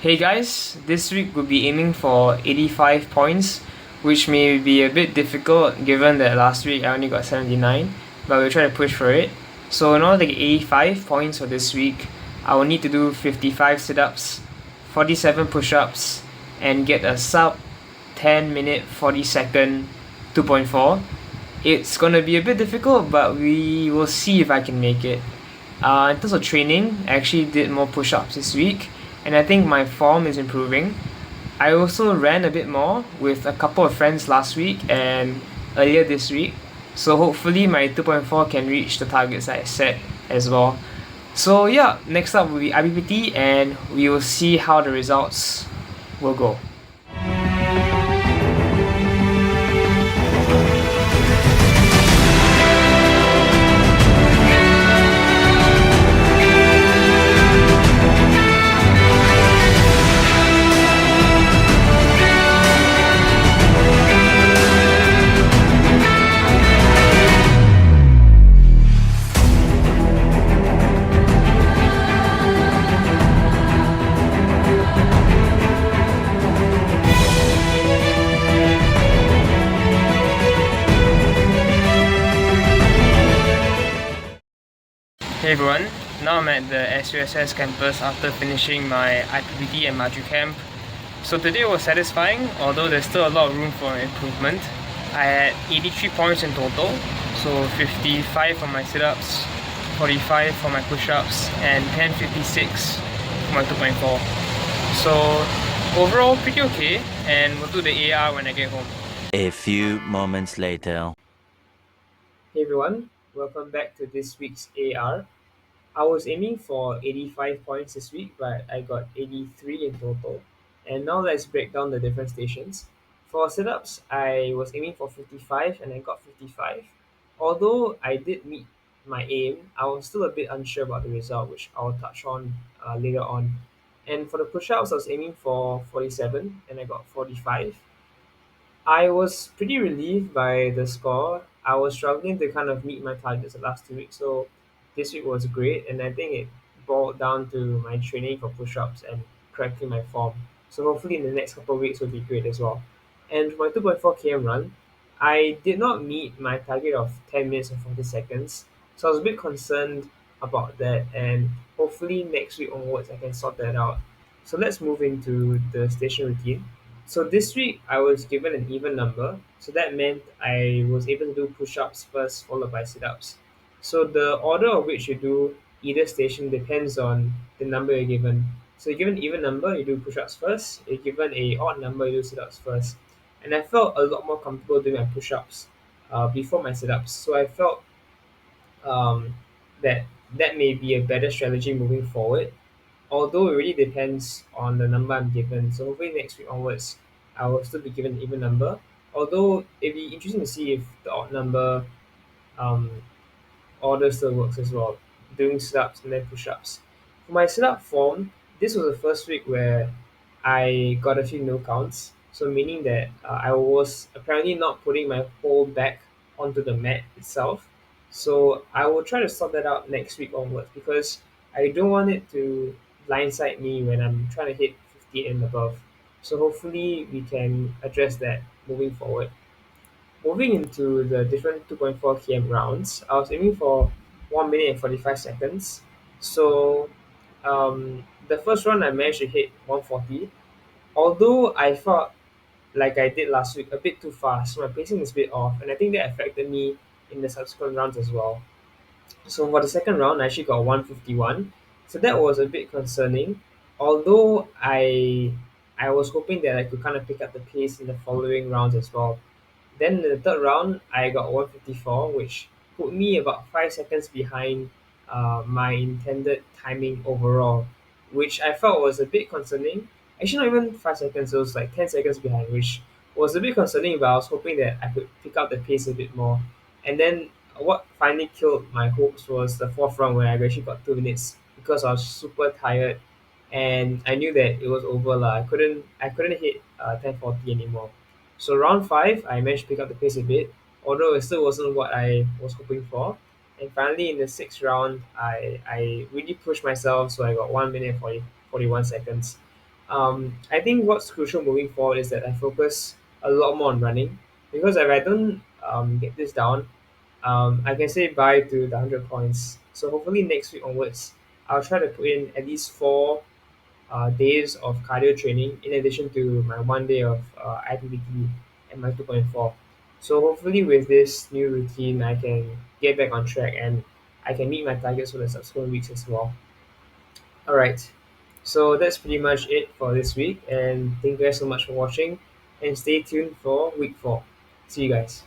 Hey guys, this week we'll be aiming for 85 points, which may be a bit difficult given that last week I only got 79, but we'll try to push for it. So in order to get 85 points for this week, I will need to do 55 sit-ups, 47 push-ups, and get a sub 10 minute 40 second 2.4. It's gonna be a bit difficult, but we will see if I can make it. In terms of training, I actually did more push ups this week, and I think my form is improving. I also ran a bit more with a couple of friends last week and earlier this week, so hopefully my 2.4 can reach the targets I set as well. So, yeah, next up will be IPPT, and we will see how the results will go. Hey everyone, now I'm at the SUSS campus after finishing my IPPT and Maju camp. So today was satisfying, although there's still a lot of room for improvement. I had 83 points in total, so 55 for my sit-ups, 45 for my push-ups, and 1056 for my 2.4. So overall pretty okay, and we'll do the AR when I get home. A few moments later. Hey everyone, welcome back to this week's AR. I was aiming for 85 points this week, but I got 83 in total. And now let's break down the different stations. For sit-ups, I was aiming for 55 and I got 55. Although I did meet my aim, I was still a bit unsure about the result, which I'll touch on later on. And for the push-ups, I was aiming for 47 and I got 45. I was pretty relieved by the score. I was struggling to kind of meet my targets the last 2 weeks, so this week was great, and I think it boiled down to my training for push-ups and correcting my form. So hopefully in the next couple of weeks will be great as well. And for my 2.4 km run, I did not meet my target of 10 minutes and 40 seconds, so I was a bit concerned about that, and hopefully next week onwards I can sort that out. So let's move into the station routine. So this week I was given an even number, so that meant I was able to do push-ups first, followed by sit-ups. So the order of which you do either station depends on the number you're given. So you're given an even number, you do push-ups first. You're given a odd number, you do sit-ups first. And I felt a lot more comfortable doing my push-ups before my sit-ups. So I felt um, that that may be a better strategy moving forward, although it really depends on the number I'm given. So hopefully next week onwards, I will still be given an even number. Although it'd be interesting to see if the odd number um, order still works as well, doing sit-ups and then push-ups. For my sit-up form, this was the first week where I got a few no counts. So meaning that I was apparently not putting my whole back onto the mat itself. So I will try to sort that out next week onwards because I don't want it to blindside me when I'm trying to hit 50 and above. So hopefully we can address that moving forward. Moving into the different 2.4 km rounds, I was aiming for 1 minute and 45 seconds. So the first round I managed to hit 140. Although I felt like I did last week a bit too fast, so my pacing is a bit off, and I think that affected me in the subsequent rounds as well. So for the second round, I actually got 151. So that was a bit concerning. Although I was hoping that I could kind of pick up the pace in the following rounds as well. Then in the third round, I got 154, which put me about 5 seconds behind my intended timing overall, which I felt was a bit concerning. Actually, not even 5 seconds, it was like 10 seconds behind, which was a bit concerning, but I was hoping that I could pick up the pace a bit more. And then what finally killed my hopes was the fourth round where I actually got 2 minutes because I was super tired and I knew that it was over lah. I couldn't hit 10:40 anymore. So round five, I managed to pick up the pace a bit, although it still wasn't what I was hoping for. And finally, in the sixth round, I really pushed myself, so I got 1 minute and 41 seconds. I think what's crucial moving forward is that I focus a lot more on running because if I don't get this down, I can say bye to the 100 points. So hopefully next week onwards, I'll try to put in at least 4 days of cardio training in addition to my 1 day of IPPT and my 2.4. So hopefully with this new routine, I can get back on track and I can meet my targets for the subsequent weeks as well. All right. So that's pretty much it for this week. And thank you guys so much for watching. And stay tuned for week 4. See you guys.